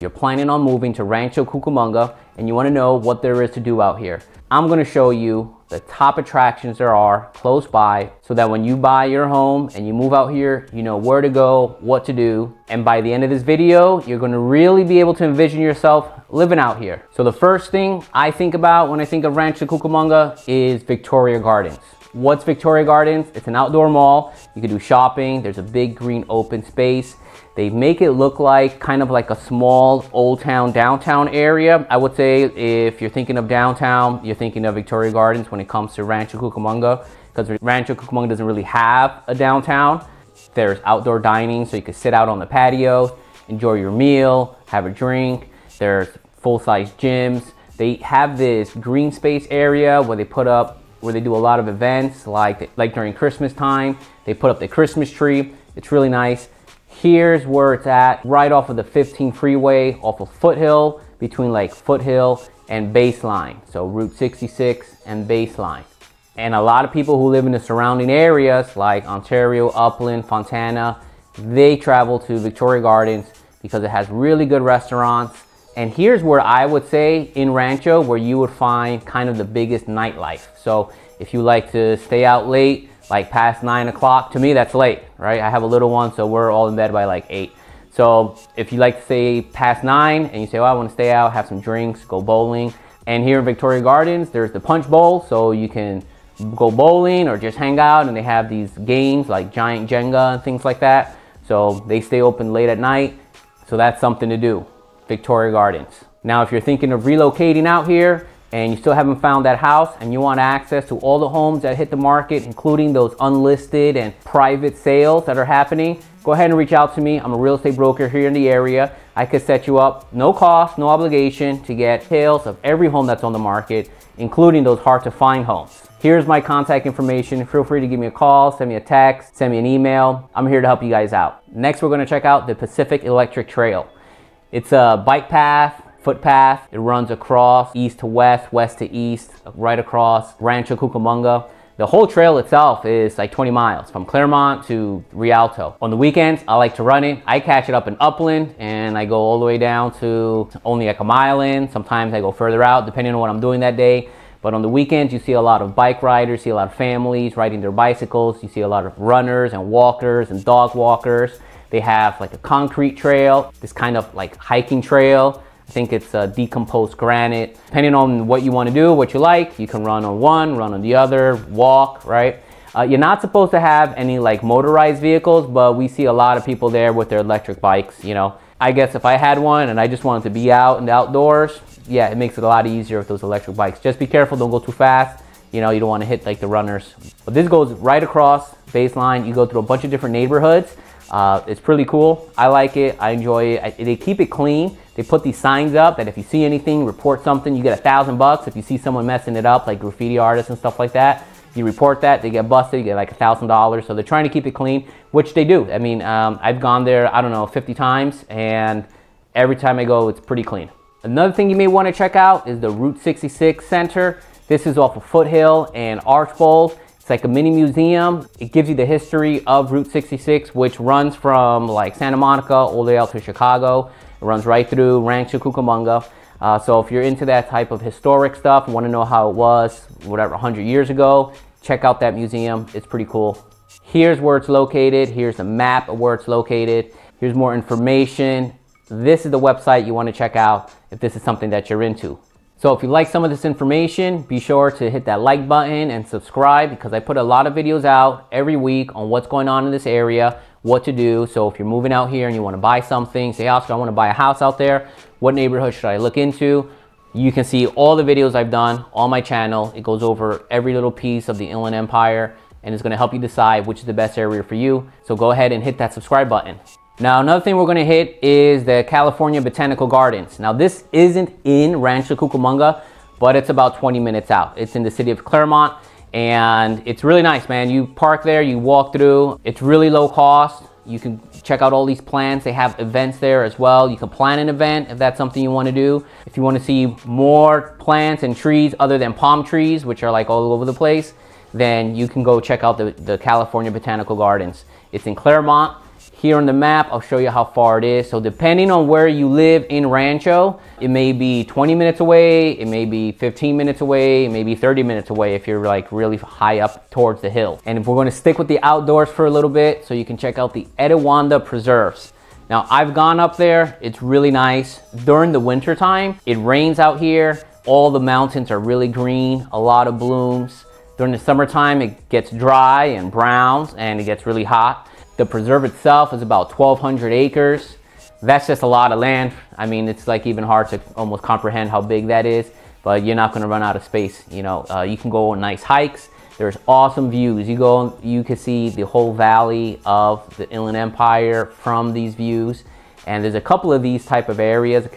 You're planning on moving to Rancho Cucamonga and you want to know what there is to do out here. I'm going to show you the top attractions there are close by so that when you buy your home and you move out here, you know where to go, what to do. And by the end of this video, you're going to really be able to envision yourself living out here. So the first thing I think about when I think of Rancho Cucamonga is Victoria Gardens. What's Victoria Gardens? It's an outdoor mall. You can do shopping. There's a big green open space. They make it look like kind of like a small old town downtown area. I would say if you're thinking of downtown, you're thinking of Victoria Gardens when it comes to Rancho Cucamonga, because Rancho Cucamonga doesn't really have a downtown. There's outdoor dining, so you can sit out on the patio, enjoy your meal, have a drink. There's full-size gyms. They have this green space area where they do a lot of events, like during Christmas time. They put up the Christmas tree. It's really nice. Here's where it's at, right off of the 15 freeway, off of Foothill, between like Foothill and Baseline. So Route 66 and Baseline. And a lot of people who live in the surrounding areas like Ontario, Upland, Fontana, they travel to Victoria Gardens because it has really good restaurants. And here's where I would say in Rancho where you would find kind of the biggest nightlife. So if you like to stay out late, like past 9 o'clock, to me that's late, right? I have a little one, so we're all in bed by like 8. So if you like to stay past 9 and you say, well, I want to stay out, have some drinks, go bowling. And here in Victoria Gardens, there's the punch bowl, so you can go bowling or just hang out, and they have these games like giant Jenga and things like that. So they stay open late at night, so that's something to do. Victoria Gardens. Now, if you're thinking of relocating out here and you still haven't found that house and you want access to all the homes that hit the market, including those unlisted and private sales that are happening, go ahead and reach out to me. I'm a real estate broker here in the area. I could set you up, no cost, no obligation, to get sales of every home that's on the market, including those hard to find homes. Here's my contact information. Feel free to give me a call, send me a text, send me an email. I'm here to help you guys out. Next, we're going to check out the Pacific Electric Trail. It's a bike path, footpath. It runs across east to west, west to east, right across Rancho Cucamonga. The whole trail itself is like 20 miles from Claremont to Rialto. On the weekends, I like to run it. I catch it up in Upland and I go all the way down to only like a mile in. Sometimes I go further out depending on what I'm doing that day. But on the weekends, you see a lot of bike riders, see a lot of families riding their bicycles. You see a lot of runners and walkers and dog walkers. They have like a concrete trail, this kind of like hiking trail. I think it's decomposed granite. Depending on what you want to do, what you like, you can run on one, run on the other, walk, right? You're not supposed to have any like motorized vehicles, but we see a lot of people there with their electric bikes, you know. I guess if I had one and I just wanted to be out in the outdoors, yeah, it makes it a lot easier with those electric bikes. Just be careful, don't go too fast. You know, you don't want to hit like the runners. But this goes right across Baseline. You go through a bunch of different neighborhoods. It's pretty cool. I like it. I enjoy it. They keep it clean. They put these signs up that if you see anything, report something, you get $1,000. If you see someone messing it up, like graffiti artists and stuff like that, you report that, they get busted, you get like $1,000. So they're trying to keep it clean, which they do. I mean, I've gone there, I don't know, 50 times, and every time I go, it's pretty clean. Another thing you may want to check out is the Route 66 Center. This is off of Foothill and Archbold. It's like a mini museum. It gives you the history of Route 66, which runs from like Santa Monica all the way out to Chicago. It runs right through Rancho Cucamonga. So if you're into that type of historic stuff, want to know how it was, whatever, 100 years ago, check out that museum. It's pretty cool. Here's where it's located. Here's a map of where it's located. Here's more information. This is the website you want to check out if this is something that you're into. So if you like some of this information, be sure to hit that like button and subscribe, because I put a lot of videos out every week on what's going on in this area, what to do. So if you're moving out here and you want to buy something, say, Oscar, I want to buy a house out there. What neighborhood should I look into? You can see all the videos I've done on my channel. It goes over every little piece of the Inland Empire, and it's going to help you decide which is the best area for you. So go ahead and hit that subscribe button. Now, another thing we're going to hit is the California Botanical Gardens. Now, this isn't in Rancho Cucamonga, but it's about 20 minutes out. It's in the city of Claremont, and it's really nice, man. You park there, you walk through. It's really low cost. You can check out all these plants. They have events there as well. You can plan an event if that's something you want to do. If you want to see more plants and trees other than palm trees, which are like all over the place, then you can go check out the California Botanical Gardens. It's in Claremont. Here on the map, I'll show you how far it is. So depending on where you live in Rancho, it may be 20 minutes away, it may be 15 minutes away, maybe 30 minutes away if you're like really high up towards the hill. And if we're gonna stick with the outdoors for a little bit, so you can check out the Etiwanda Preserves. Now, I've gone up there, it's really nice. During the winter time, it rains out here, all the mountains are really green, a lot of blooms. During the summertime, it gets dry and browns and it gets really hot. The preserve itself is about 1,200 acres. That's just a lot of land. I mean, it's like even hard to almost comprehend how big that is, but you're not gonna run out of space. You know, you can go on nice hikes. There's awesome views. You can see the whole valley of the Inland Empire from these views. And there's a couple of these type of areas.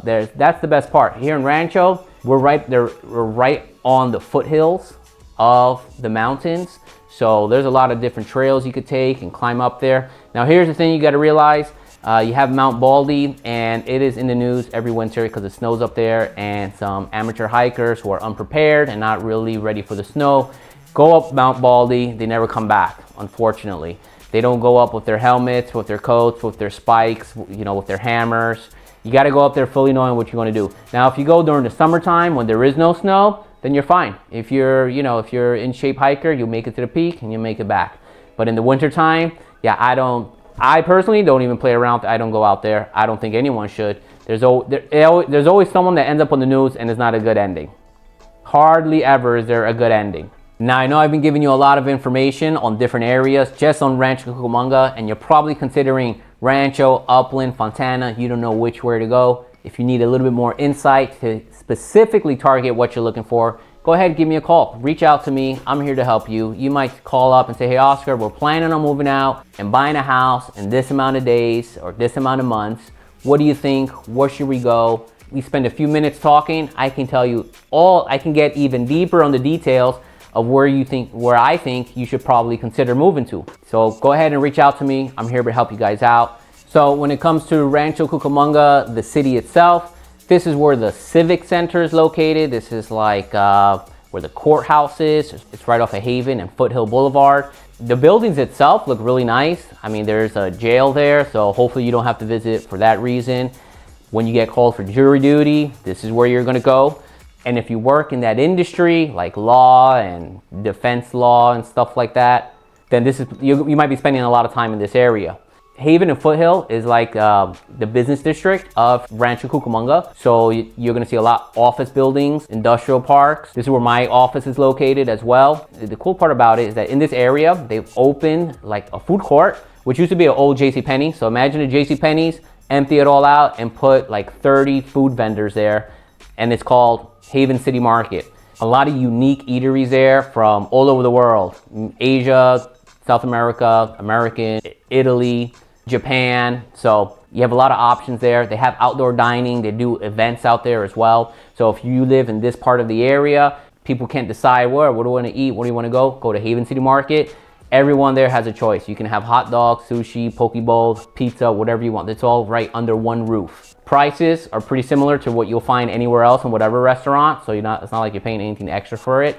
That's the best part. Here in Rancho, we're right on the foothills of the mountains. So there's a lot of different trails you could take and climb up there. Now here's the thing you gotta realize. You have Mount Baldy, and it is in the news every winter because it snows up there, and some amateur hikers who are unprepared and not really ready for the snow go up Mount Baldy. They never come back, unfortunately. They don't go up with their helmets, with their coats, with their spikes, you know, with their hammers. You gotta go up there fully knowing what you wanna do. Now, if you go during the summertime when there is no snow, then you're fine. If you're, you know, if you're in shape hiker, you'll make it to the peak and you'll make it back. But in the winter time, yeah, I personally don't even play around. I don't go out there. I don't think anyone should. There's always someone that ends up on the news and it's not a good ending. Hardly ever is there a good ending. Now, I know I've been giving you a lot of information on different areas just on Rancho Cucamonga, and you're probably considering Rancho, Upland, Fontana. You don't know which way to go. If you need a little bit more insight to specifically target what you're looking for, go ahead and give me a call. Reach out to me. I'm here to help you. You might call up and say, hey, Oscar, we're planning on moving out and buying a house in this amount of days or this amount of months. What do you think? Where should we go? We spend a few minutes talking. I can tell you all, I can get even deeper on the details of where I think you should probably consider moving to. So go ahead and reach out to me. I'm here to help you guys out. So when it comes to Rancho Cucamonga, the city itself, this is where the Civic Center is located. This is like where the courthouse is. It's right off of Haven and Foothill Boulevard. The buildings itself look really nice. I mean, there's a jail there, so hopefully you don't have to visit for that reason. When you get called for jury duty, this is where you're gonna go. And if you work in that industry, like law and defense law and stuff like that, then you might be spending a lot of time in this area. Haven and Foothill is like the business district of Rancho Cucamonga. So you're gonna see a lot of office buildings, industrial parks. This is where my office is located as well. The cool part about it is that in this area, they've opened like a food court, which used to be an old JCPenney. So imagine a JCPenney's, empty it all out and put like 30 food vendors there. And it's called Haven City Market. A lot of unique eateries there from all over the world. Asia, South America, American, Italy, Japan. So you have a lot of options there. They have outdoor dining. They do events out there as well. So if you live in this part of the area, people can't decide what do I want to eat, where do you want to go to Haven City Market. Everyone there has a choice. You can have hot dogs, sushi, poke bowls, pizza, whatever you want. It's all right under one roof. Prices are pretty similar to what you'll find anywhere else in whatever restaurant. So it's not like you're paying anything extra for it.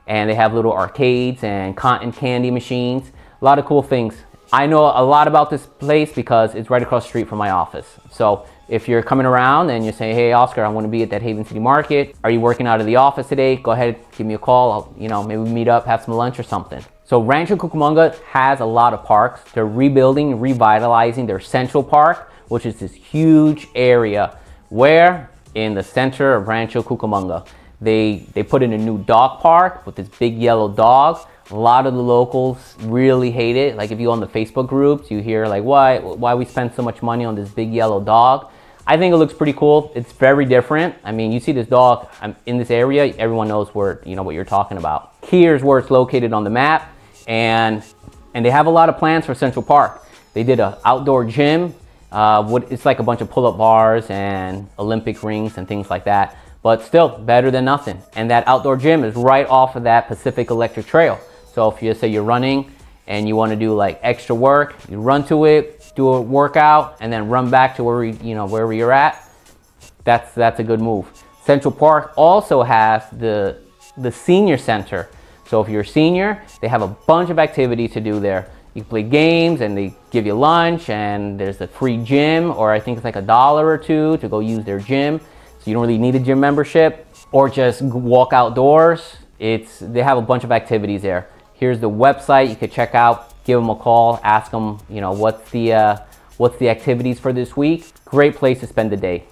And they have little arcades and cotton candy machines. A lot of cool things. I know a lot about this place because it's right across the street from my office. So if you're coming around and you're saying, hey, Oscar, I want to be at that Haven City Market. Are you working out of the office today? Go ahead, give me a call. Maybe we meet up, have some lunch or something. So Rancho Cucamonga has a lot of parks. They're rebuilding, revitalizing their Central Park, which is this huge area where in the center of Rancho Cucamonga, they put in a new dog park with this big yellow dog. A lot of the locals really hate it. Like if you go on the Facebook groups, you hear like, why we spend so much money on this big yellow dog? I think it looks pretty cool. It's very different. I mean, you see this dog in this area, everyone knows what you're talking about. Here's where it's located on the map, and they have a lot of plans for Central Park. They did an outdoor gym. It's like a bunch of pull-up bars and Olympic rings and things like that, but still better than nothing. And that outdoor gym is right off of that Pacific Electric Trail. So if you say you're running and you want to do like extra work, you run to it, do a workout, and then run back to wherever you're at. That's a good move. Central Park also has the senior center. So if you're a senior, they have a bunch of activities to do there. You can play games and they give you lunch, and there's a free gym, or I think it's like $1 or $2 to go use their gym. So you don't really need a gym membership, or just walk outdoors. They have a bunch of activities there. Here's the website you could check out. Give them a call, ask them, you know, what's the activities for this week. Great place to spend the day.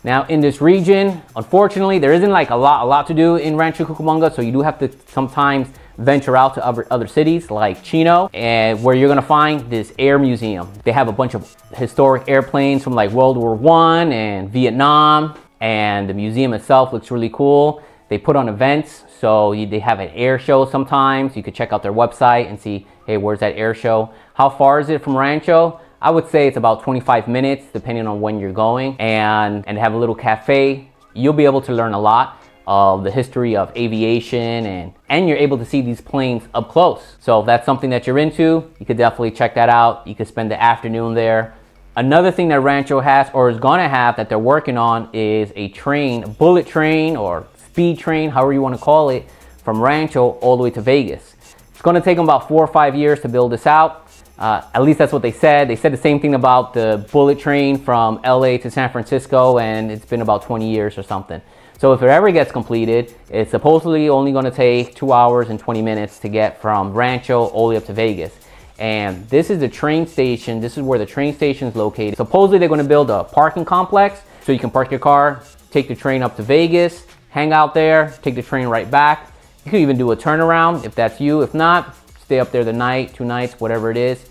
Now in this region, unfortunately, there isn't like a lot to do in Rancho Cucamonga, so you do have to sometimes venture out to other cities like Chino, and where you're gonna find this air museum. They have a bunch of historic airplanes from like World War I and Vietnam, and the museum itself looks really cool. They put on events, so they have an air show sometimes. You could check out their website and see, hey, where's that air show? How far is it from Rancho? I would say it's about 25 minutes, depending on when you're going, and have a little cafe. You'll be able to learn a lot of the history of aviation, and you're able to see these planes up close. So if that's something that you're into, you could definitely check that out. You could spend the afternoon there. Another thing that Rancho has, or is gonna have, that they're working on, is a train, a bullet train or speed train, however you want to call it, from Rancho all the way to Vegas. It's going to take them about 4 or 5 years to build this out. At least that's what they said. They said the same thing about the bullet train from LA to San Francisco, and it's been about 20 years or something. So if it ever gets completed, it's supposedly only going to take 2 hours and 20 minutes to get from Rancho all the way up to Vegas. And this is the train station. This is where the train station is located. Supposedly they're going to build a parking complex so you can park your car, take the train up to Vegas, hang out there, take the train right back. You could even do a turnaround if that's you. If not, stay up there the night, 2 nights, whatever it is.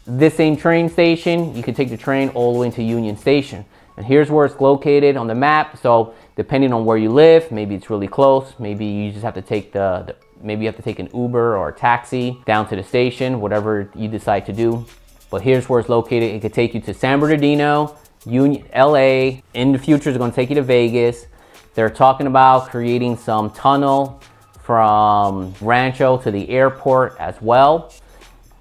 This same train station, you can take the train all the way into Union Station. And here's where it's located on the map. So depending on where you live, maybe it's really close. Maybe you just have to take maybe you have to take an Uber or a taxi down to the station, whatever you decide to do. But here's where it's located. It could take you to San Bernardino, LA. In the future, it's going to take you to Vegas. They're talking about creating some tunnel from Rancho to the airport as well.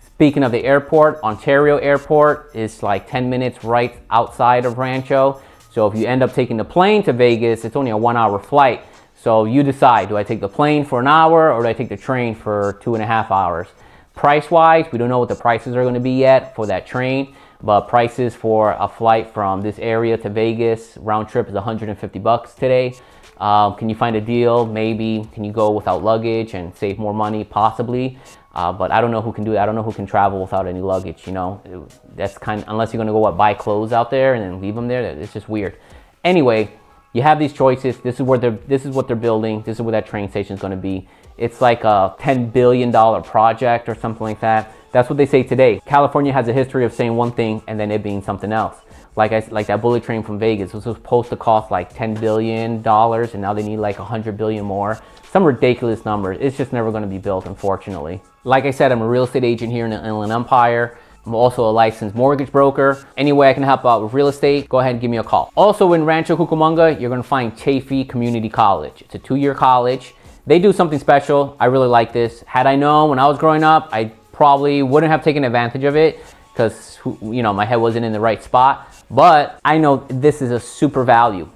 Speaking of the airport, Ontario Airport is like 10 minutes right outside of Rancho. So if you end up taking the plane to Vegas, it's only a 1-hour flight. So you decide, do I take the plane for an hour or do I take the train for 2.5 hours? Price-wise, we don't know what the prices are going to be yet for that train. But prices for a flight from this area to Vegas, round trip, is $150 today. Can you find a deal? Maybe. Can you go without luggage and save more money? Possibly. But I don't know who can do that. I don't know who can travel without any luggage, you know. That's unless you're going to go buy clothes out there and then leave them there. It's just weird. Anyway, you have these choices. This is what they're building. This is where that train station is going to be. It's like a $10 billion project or something like that. That's what they say today. California has a history of saying one thing and then it being something else. Like that bullet train from Vegas was supposed to cost like $10 billion, and now they need like $100 billion more. Some ridiculous numbers. It's just never going to be built, unfortunately. Like I said, I'm a real estate agent here in the Inland Empire. I'm also a licensed mortgage broker. Any way I can help out with real estate, go ahead and give me a call. Also in Rancho Cucamonga, you're going to find Chaffey Community College. It's a 2-year college. They do something special. I really like this. Had I known when I was growing up, I probably wouldn't have taken advantage of it because, you know, my head wasn't in the right spot. But I know this is a super value.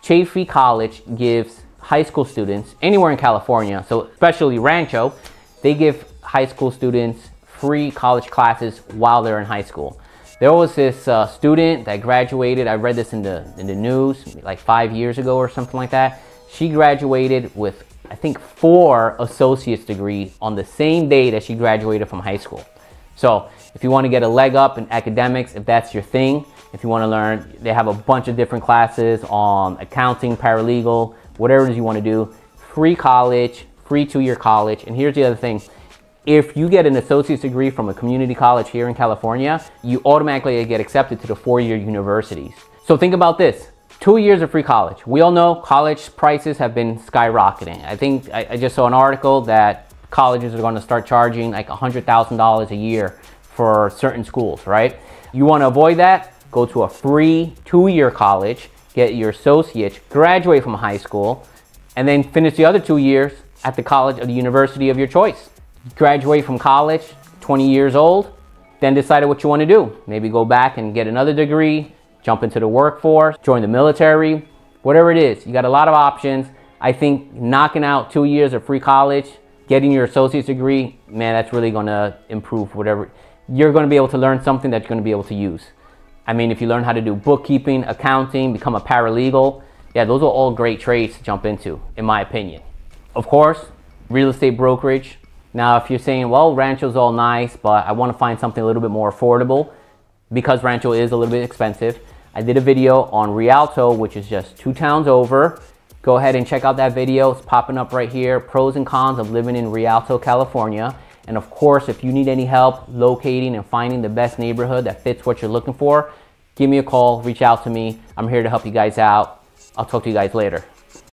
Chaffey College gives high school students anywhere in California, so especially Rancho, they give high school students free college classes while they're in high school. There was this student that graduated. I read this in the news like 5 years ago or something like that. She graduated with, I think, 4 associate's degrees on the same day that she graduated from high school. So if you want to get a leg up in academics, if that's your thing, if you want to learn, they have a bunch of different classes on accounting, paralegal, whatever it is you want to do. Free college, free 2-year college. And here's the other thing. If you get an associate's degree from a community college here in California, you automatically get accepted to the 4-year universities. So think about this. 2 years of free college. We all know college prices have been skyrocketing. I think I just saw an article that colleges are going to start charging like $100,000 a year for certain schools, right? You want to avoid that? Go to a free 2-year college, get your associates, graduate from high school, and then finish the other 2 years at the college or the university of your choice. Graduate from college, 20 years old, then decide what you want to do. Maybe go back and get another degree, jump into the workforce, join the military, whatever it is. You got a lot of options. I think knocking out 2 years of free college, getting your associate's degree, man, that's really going to improve whatever. you're going to be able to learn something that you're going to be able to use. I mean, if you learn how to do bookkeeping, accounting, become a paralegal, yeah, those are all great trades to jump into, in my opinion. Of course, real estate brokerage. Now, if you're saying, well, Rancho's all nice, but I want to find something a little bit more affordable, because Rancho is a little bit expensive, I did a video on Rialto, which is just 2 towns over. Go ahead and check out that video. It's popping up right here. Pros and cons of living in Rialto, California. And of course, if you need any help locating and finding the best neighborhood that fits what you're looking for, give me a call, reach out to me. I'm here to help you guys out. I'll talk to you guys later.